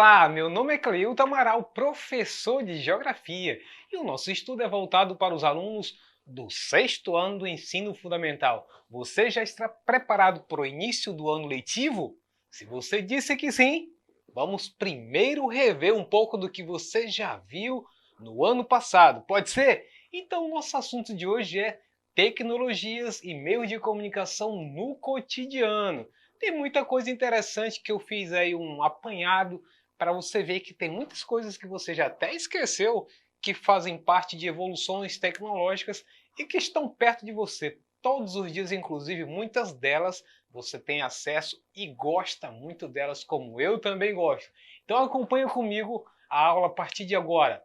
Olá, meu nome é Cleilton Amaral, professor de Geografia, e o nosso estudo é voltado para os alunos do sexto ano do ensino fundamental. Você já está preparado para o início do ano letivo? Se você disse que sim, vamos primeiro rever um pouco do que você já viu no ano passado, pode ser? Então, o nosso assunto de hoje é tecnologias e meios de comunicação no cotidiano. Tem muita coisa interessante que eu fiz aí um apanhado para você ver que tem muitas coisas que você já até esqueceu que fazem parte de evoluções tecnológicas e que estão perto de você todos os dias, inclusive muitas delas você tem acesso e gosta muito delas, como eu também gosto. Então acompanha comigo a aula a partir de agora.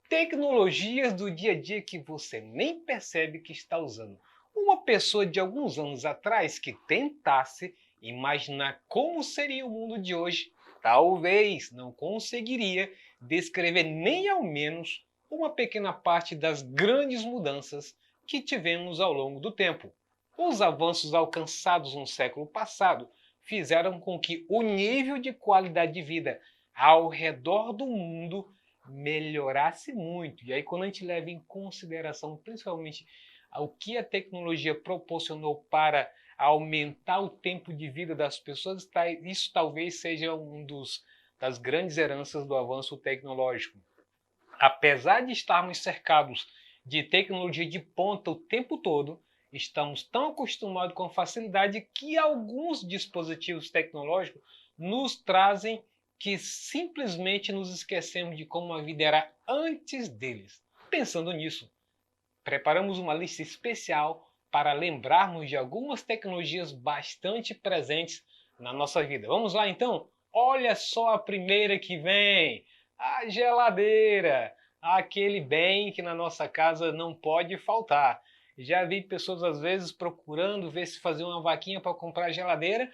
Tecnologias do dia a dia que você nem percebe que está usando. Uma pessoa de alguns anos atrás que tentasse imaginar como seria o mundo de hoje, talvez não conseguiria descrever nem ao menos uma pequena parte das grandes mudanças que tivemos ao longo do tempo. Os avanços alcançados no século passado fizeram com que o nível de qualidade de vida ao redor do mundo melhorasse muito. E aí, quando a gente leva em consideração, principalmente, o que a tecnologia proporcionou para aumentar o tempo de vida das pessoas, isso talvez seja das grandes heranças do avanço tecnológico. Apesar de estarmos cercados de tecnologia de ponta o tempo todo, estamos tão acostumados com a facilidade que alguns dispositivos tecnológicos nos trazem que simplesmente nos esquecemos de como a vida era antes deles. Pensando nisso, preparamos uma lista especial para lembrarmos de algumas tecnologias bastante presentes na nossa vida. Vamos lá então? Olha só a primeira que vem: a geladeira, aquele bem que na nossa casa não pode faltar. Já vi pessoas às vezes procurando ver se fazer uma vaquinha para comprar geladeira,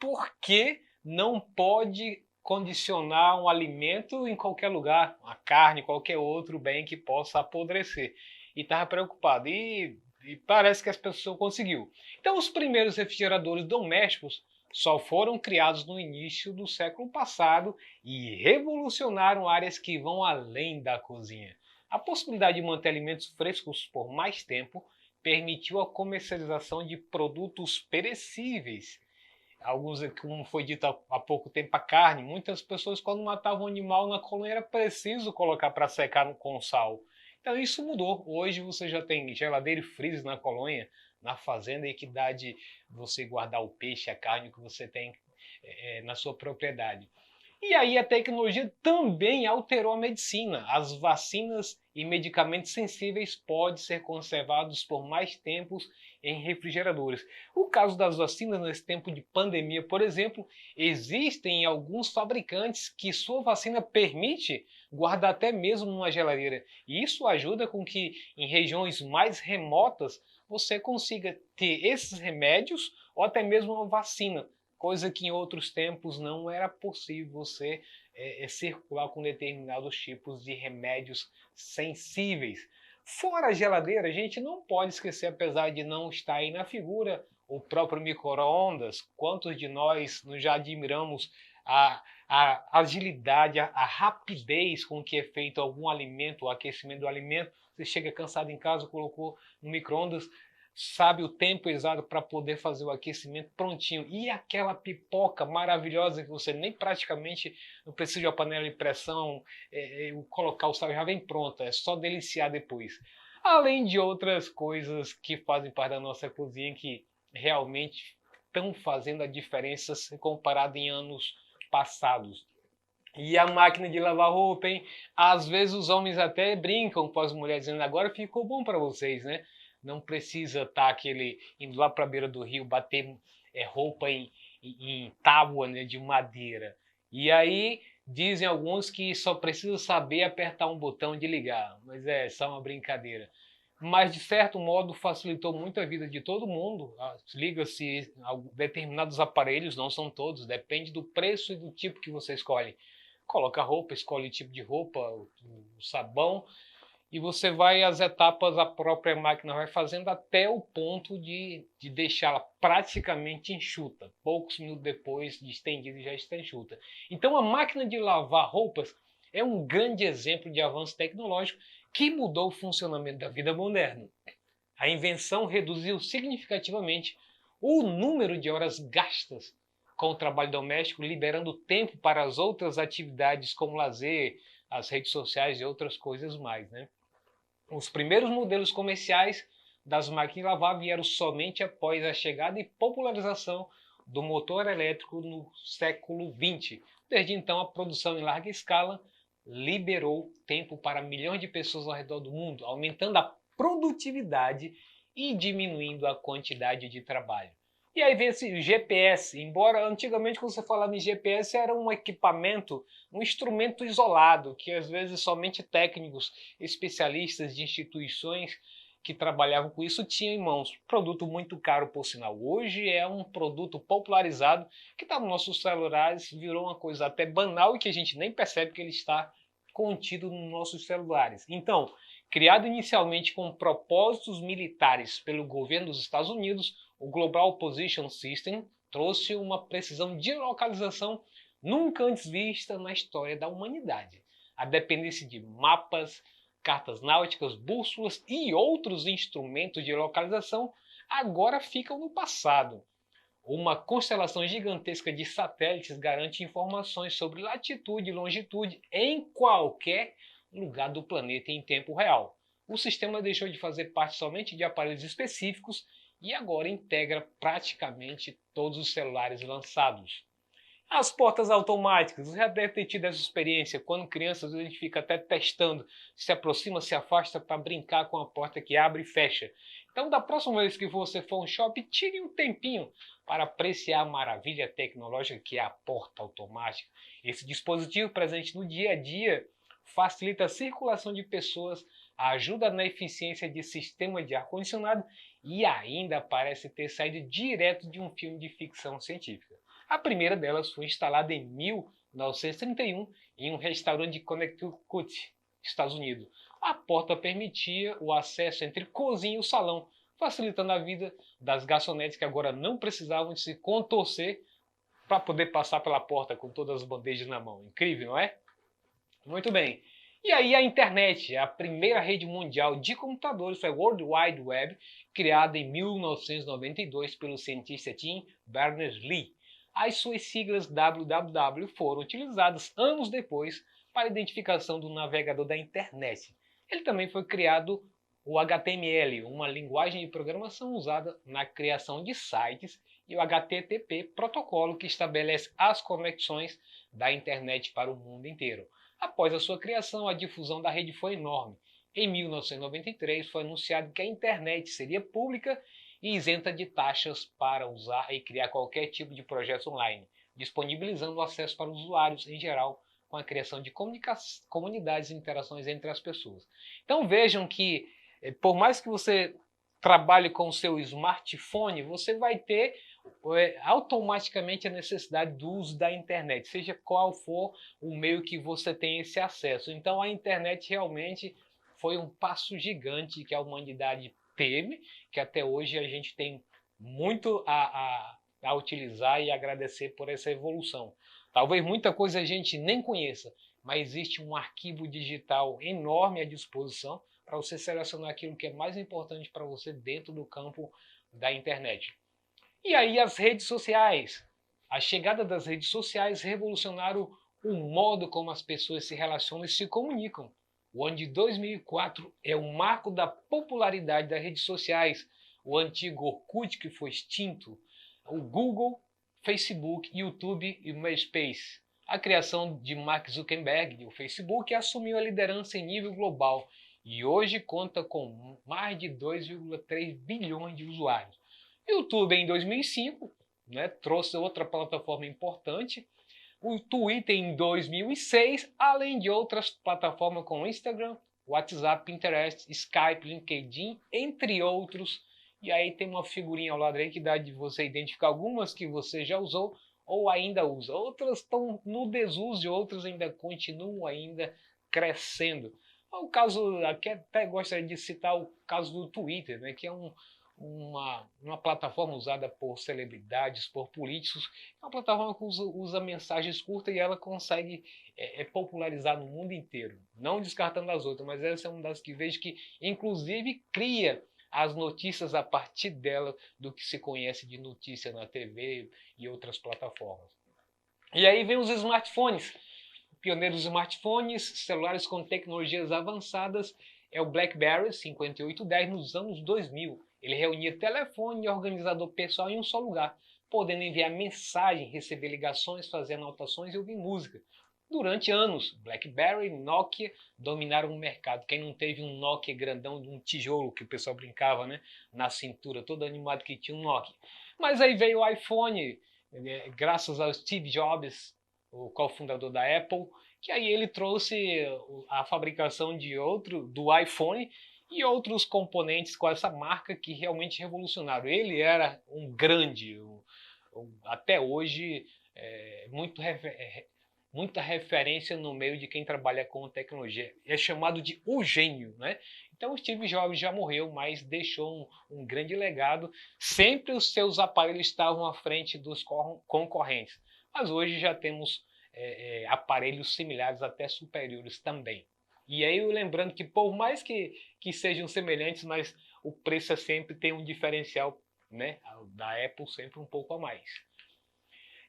porque não pode condicionar um alimento em qualquer lugar, uma carne, qualquer outro bem que possa apodrecer. E estava preocupado. E parece que as pessoas conseguiu. Então, os primeiros refrigeradores domésticos só foram criados no início do século passado e revolucionaram áreas que vão além da cozinha. A possibilidade de manter alimentos frescos por mais tempo permitiu a comercialização de produtos perecíveis. Alguns, como foi dito há pouco tempo, a carne. Muitas pessoas, quando matavam um animal na colônia, era preciso colocar para secar com sal. Então isso mudou. Hoje você já tem geladeira e freezer na colônia, na fazenda, e que dá de você guardar o peixe, a carne que você tem na sua propriedade. E aí a tecnologia também alterou a medicina. As vacinas e medicamentos sensíveis podem ser conservados por mais tempos em refrigeradores. O caso das vacinas nesse tempo de pandemia, por exemplo, existem alguns fabricantes que sua vacina permite guardar até mesmo numa geladeira. E isso ajuda com que em regiões mais remotas você consiga ter esses remédios ou até mesmo uma vacina, coisa que em outros tempos não era possível você circular com determinados tipos de remédios sensíveis. Fora a geladeira, a gente não pode esquecer, apesar de não estar aí na figura, o próprio micro-ondas. Quantos de nós já admiramos a agilidade, a rapidez com que é feito algum alimento, o aquecimento do alimento? Você chega cansado em casa, colocou no micro-ondas, sabe o tempo exato para poder fazer o aquecimento prontinho. E aquela pipoca maravilhosa que você nem praticamente não precisa de uma panela de pressão, colocar o sal já vem pronta, é só deliciar depois. Além de outras coisas que fazem parte da nossa cozinha que realmente estão fazendo a diferença se comparado em anos passados. E a máquina de lavar roupa, hein? Às vezes os homens até brincam com as mulheres, dizendo: agora ficou bom para vocês, né? Não precisa estar indo lá para a beira do rio bater roupa em tábua, né, de madeira. E aí dizem alguns que só precisa saber apertar um botão de ligar, mas é só uma brincadeira. Mas de certo modo facilitou muito a vida de todo mundo. Liga-se a determinados aparelhos, não são todos, depende do preço e do tipo que você escolhe. Coloca a roupa, escolhe o tipo de roupa, o sabão, e você vai, as etapas, a própria máquina vai fazendo até o ponto de deixá-la praticamente enxuta. Poucos minutos depois de estendida já está enxuta. Então a máquina de lavar roupas é um grande exemplo de avanço tecnológico que mudou o funcionamento da vida moderna. A invenção reduziu significativamente o número de horas gastas com o trabalho doméstico, liberando tempo para as outras atividades como lazer, as redes sociais e outras coisas mais, né? Os primeiros modelos comerciais das máquinas de lavar vieram somente após a chegada e popularização do motor elétrico no século XX. Desde então, a produção em larga escala liberou tempo para milhões de pessoas ao redor do mundo, aumentando a produtividade e diminuindo a quantidade de trabalho. E aí vem esse GPS, embora antigamente quando você falava em GPS era um equipamento, um instrumento isolado, que às vezes somente técnicos, especialistas de instituições que trabalhavam com isso tinham em mãos. Produto muito caro, por sinal. Hoje é um produto popularizado que está nos nossos celulares, virou uma coisa até banal e que a gente nem percebe que ele está contido nos nossos celulares. Então, criado inicialmente com propósitos militares pelo governo dos Estados Unidos, o Global Position System trouxe uma precisão de localização nunca antes vista na história da humanidade. A dependência de mapas, cartas náuticas, bússolas e outros instrumentos de localização agora ficam no passado. Uma constelação gigantesca de satélites garante informações sobre latitude e longitude em qualquer lugar do planeta em tempo real. O sistema deixou de fazer parte somente de aparelhos específicos e agora integra praticamente todos os celulares lançados. As portas automáticas, você já deve ter tido essa experiência, quando criança a gente fica até testando, se aproxima, se afasta para brincar com a porta que abre e fecha. Então da próxima vez que você for ao shopping, tire um tempinho para apreciar a maravilha tecnológica que é a porta automática. Esse dispositivo presente no dia a dia facilita a circulação de pessoas, ajuda na eficiência de sistema de ar-condicionado e ainda parece ter saído direto de um filme de ficção científica. A primeira delas foi instalada em 1931 em um restaurante de Connecticut, Estados Unidos. A porta permitia o acesso entre cozinha e o salão, facilitando a vida das garçonetes que agora não precisavam de se contorcer para poder passar pela porta com todas as bandejas na mão. Incrível, não é? Muito bem. E aí a internet, a primeira rede mundial de computadores, foi a World Wide Web, criada em 1992 pelo cientista Tim Berners-Lee. As suas siglas www foram utilizadas anos depois para a identificação do navegador da internet. Ele também foi criado o HTML, uma linguagem de programação usada na criação de sites, e o HTTP, protocolo que estabelece as conexões da internet para o mundo inteiro. Após a sua criação, a difusão da rede foi enorme. Em 1993, foi anunciado que a internet seria pública e isenta de taxas para usar e criar qualquer tipo de projeto online, disponibilizando o acesso para os usuários em geral, com a criação de comunidades e interações entre as pessoas. Então vejam que, por mais que você trabalhe com o seu smartphone, você vai ter automaticamente a necessidade do uso da internet, seja qual for o meio que você tem esse acesso. Então a internet realmente foi um passo gigante que a humanidade teve, que até hoje a gente tem muito a utilizar e agradecer por essa evolução. Talvez muita coisa a gente nem conheça, mas existe um arquivo digital enorme à disposição para você selecionar aquilo que é mais importante para você dentro do campo da internet. E aí as redes sociais. A chegada das redes sociais revolucionaram o modo como as pessoas se relacionam e se comunicam. O ano de 2004 é o marco da popularidade das redes sociais. O antigo Orkut, que foi extinto, o Google, Facebook, YouTube e o MySpace. A criação de Mark Zuckerberg, o Facebook, assumiu a liderança em nível global e hoje conta com mais de 2,3 bilhões de usuários. O YouTube em 2005, trouxe outra plataforma importante. O Twitter em 2006, além de outras plataformas como Instagram, WhatsApp, Pinterest, Skype, LinkedIn, entre outros. E aí tem uma figurinha ao lado aí que dá de você identificar algumas que você já usou ou ainda usa. Outras estão no desuso e outras ainda continuam ainda crescendo. O caso, aqui até gostaria de citar o caso do Twitter, né, que é uma plataforma usada por celebridades, por políticos, é uma plataforma que usa mensagens curtas e ela consegue popularizar no mundo inteiro. Não descartando as outras, mas essa é uma das que vejo que, inclusive, cria as notícias a partir dela, do que se conhece de notícia na TV e outras plataformas. E aí vem os smartphones. O pioneiro dos smartphones, celulares com tecnologias avançadas, é o BlackBerry 5810 nos anos 2000. Ele reunia telefone e organizador pessoal em um só lugar, podendo enviar mensagem, receber ligações, fazer anotações e ouvir música. Durante anos, BlackBerry e Nokia dominaram o mercado. Quem não teve um Nokia grandão de um tijolo, que o pessoal brincava, né, na cintura, todo animado que tinha um Nokia. Mas aí veio o iPhone, graças ao Steve Jobs, o cofundador da Apple, que aí ele trouxe a fabricação do iPhone e outros componentes com essa marca que realmente revolucionaram. Ele era um grande, até hoje, muita referência no meio de quem trabalha com tecnologia. É chamado de o gênio, né? Então o Steve Jobs já morreu, mas deixou um grande legado. Sempre os seus aparelhos estavam à frente dos concorrentes. Mas hoje já temos aparelhos similares, até superiores também. E aí lembrando que por mais que sejam semelhantes, mas o preço sempre tem um diferencial, né, da Apple sempre um pouco a mais.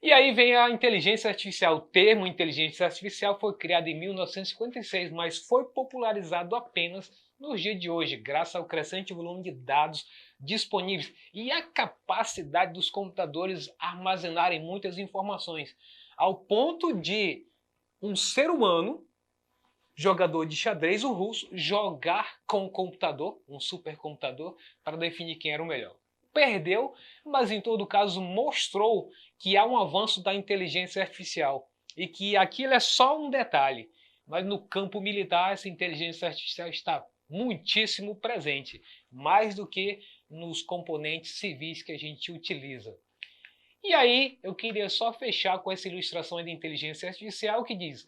E aí vem a inteligência artificial. O termo inteligência artificial foi criado em 1956, mas foi popularizado apenas nos dias de hoje, graças ao crescente volume de dados disponíveis e a capacidade dos computadores armazenarem muitas informações, ao ponto de um ser humano, jogador de xadrez, um russo, jogar com um computador, um supercomputador, para definir quem era o melhor. Perdeu, mas em todo caso mostrou que há um avanço da inteligência artificial e que aquilo é só um detalhe, mas no campo militar essa inteligência artificial está muitíssimo presente, mais do que nos componentes civis que a gente utiliza. E aí eu queria só fechar com essa ilustração de inteligência artificial que diz: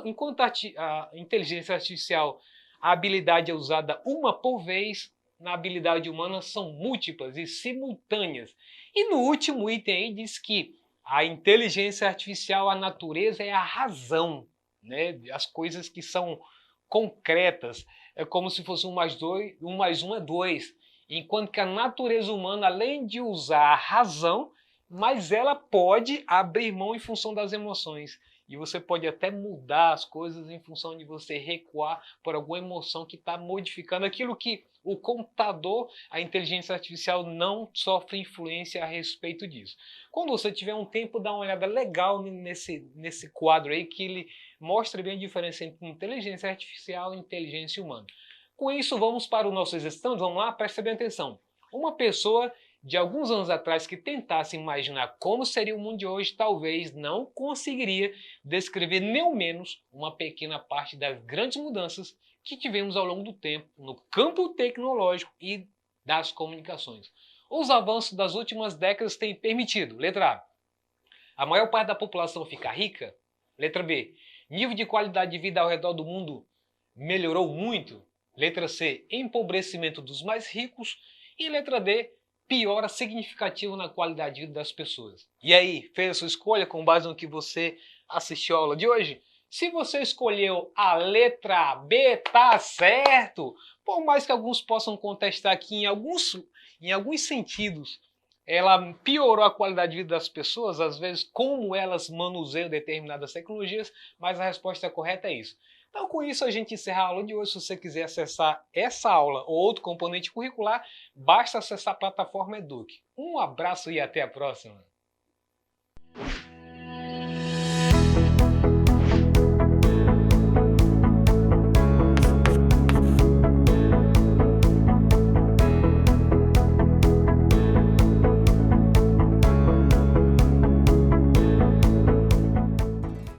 enquanto a inteligência artificial, a habilidade é usada uma por vez, na habilidade humana são múltiplas e simultâneas. E no último item aí diz que a inteligência artificial, a natureza é a razão, né? As coisas que são concretas, é como se fosse 1 mais 1 é 2. Enquanto que a natureza humana, além de usar a razão, mas ela pode abrir mão em função das emoções. E você pode até mudar as coisas em função de você recuar por alguma emoção que está modificando aquilo que o computador, a inteligência artificial, não sofre influência a respeito disso. Quando você tiver um tempo, dá uma olhada legal nesse quadro aí, que ele mostra bem a diferença entre inteligência artificial e inteligência humana. Com isso, vamos para o nosso exercício. Vamos lá, preste bem atenção. Uma pessoa de alguns anos atrás que tentasse imaginar como seria o mundo de hoje, talvez não conseguiria descrever nem ao menos uma pequena parte das grandes mudanças que tivemos ao longo do tempo no campo tecnológico e das comunicações. Os avanços das últimas décadas têm permitido, letra A maior parte da população ficar rica, letra B, nível de qualidade de vida ao redor do mundo melhorou muito, letra C, empobrecimento dos mais ricos e letra D, piora significativa na qualidade de vida das pessoas. E aí, fez a sua escolha com base no que você assistiu à aula de hoje? Se você escolheu a letra B, tá certo! Por mais que alguns possam contestar que em alguns sentidos ela piorou a qualidade de vida das pessoas, às vezes como elas manuseiam determinadas tecnologias, mas a resposta correta é isso. Então, com isso, a gente encerra a aula de hoje. Se você quiser acessar essa aula ou outro componente curricular, basta acessar a plataforma Eduque. Um abraço e até a próxima!